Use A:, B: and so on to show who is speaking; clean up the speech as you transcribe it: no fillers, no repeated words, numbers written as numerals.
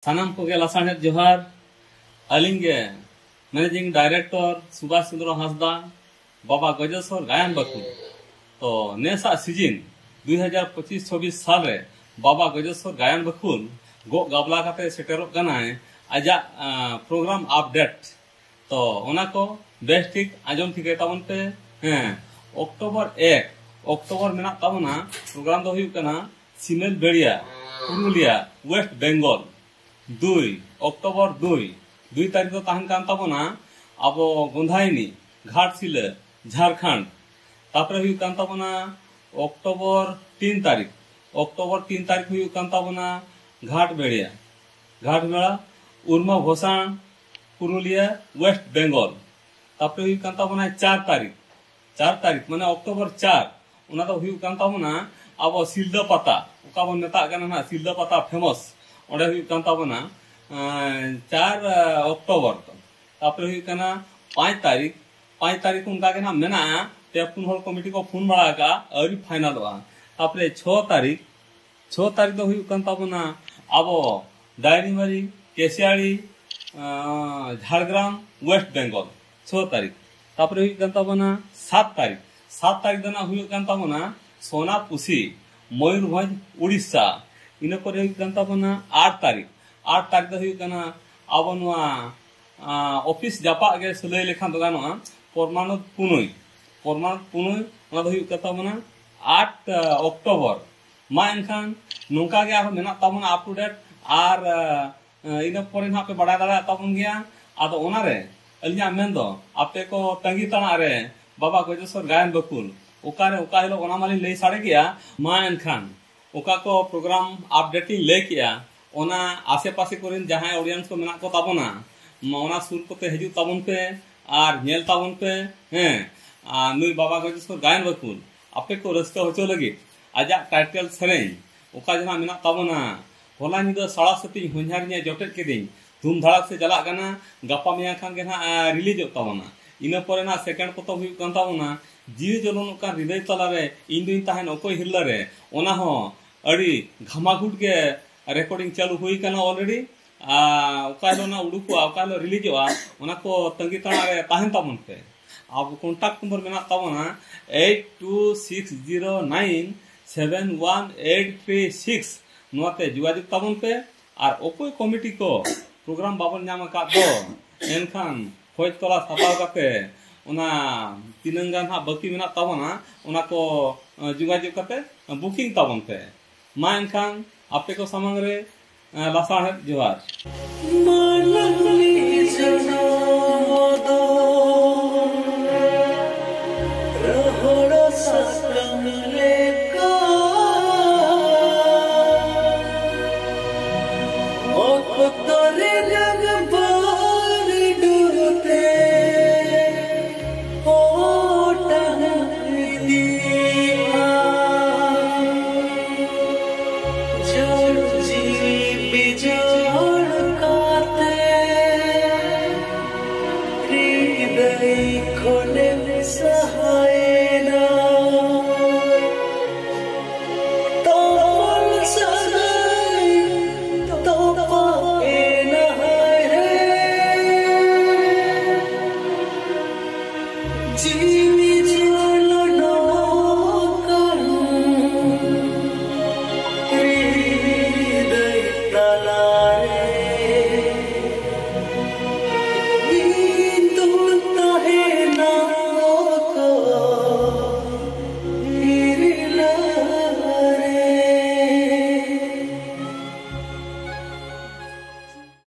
A: सानाम को लासाने जोहार अलिंगे managing director Subhash Chandra Hansda बाबा गजेश्वर गायन बाकू तो नेसा सीजन 2025-26 साल रे बाबा गजेश्वर गायन बाकुल गो गाबला काते सेटेरोग कनाय आजा प्रोग्राम अपडेट तो ओना को बेस ठीक आजम ठीक ताबन पे अक्टोबर 1 अक्टोबर मेना ताबना प्रोग्राम दो हुयु कना सिमेल बेड़िया पुरुलिया वेस्ट बेंगल 2 अक्टोबर 2 तारीख तो तहन कान ताबना अब गोंधाइनी घाटशिला झारखंड तापरे हुयु कान ताबना अक्टोबर 3 तारीख हुयु कान ताबना घाट बेड़ा उर्मा भोसाण पुरुलिया वेस्ट बेंगल तापरे हुयु कान ताबना 4 तारीख माने अक्टोबर 4 उना तो हुयु कान ताबना अब सिलदा पाता ओका बन मेता कना ना सिलदा पाता फेमस ओडे हुयु कान ताबना 4 अक्टोबर तापरे हुयु काना 5 तारीख उनका के ना मेना ते पुन होल कमिटी को फोन बड़ा का अरी फाइनल वा तापरे 6 तारीख तो हुयु कान ताबना अब डायरीमारी केसियाड़ी झारग्राम वेस्ट बेंगल 6 तारीख तापरे हुयु कान ताबना 7 तारीख दना हुयु कान ताबना सोनापुसी मयूरभंज उड़ीसा इन पर हुयु कान ताबना 8 तारीख दो हुयु काना अब नवा ऑफिस जापा गे सुलय लेखान तो गानोआ परमाणु पुनुई ओना दो हुयु कान ताबना 8 अक्टोबर मा एनखान नोंका गे आरो मेना ताबना अप टू डेट आर इन पर ना पे बड़ा दाड़ा ताबन गया आदो ओना रे अलिया मेन दो आपे को तंगी तना रे बाबा गजेश्वर गायन बकुल ओकारे ओका हिलो ओना माली लई साड़े गया मा एनखान ओका को प्रोग्राम अपडेटिंग ले किया ओना आसे पासे कोरिन जहां ऑडियंस को मेना को ताबना ओना सुर कोते हिजु ताबन पे आर नेल ताबन पे नुई बाबा गजेश्वर गायन बकुल आपे को रस्का होचो लगी आजा टाइटल सेरेन ओका जना मेना ताबना होला निदो साड़ा सती हुंझार ने जोटेट केदिन धूम धड़ाक से चला गना गप्पा मिया खान के ना रिलीज ताबना इन पर ना सेकंड को तो हुयु कान ताबना जीव जलन का हृदय तला रे इन दिन ताहन ओकोय हिरला रे ओना हो अड़ी घमाघुट के रिकॉर्डिंग चालू हुई कना ऑलरेडी ओका ना उडुकुआ ओका रिलीजवा ओना को तंगी तणा रे ताहन ताबन पे अब कांटेक्ट नंबर मेना ताबना 8260971836 नोते जोगाजोग ताबन पे और ओकोय कमिटी को प्रोग्राम बाबन नाम का दो एनखान खोज तला सताव काते ओना तिनंगान हा बाकी मेना ताबना ओना को जोगाजोग काते बुकिंग ताबन पे मा एनखान आपे को सामंग रे लासाहे जोहार
B: ओ तोरे लग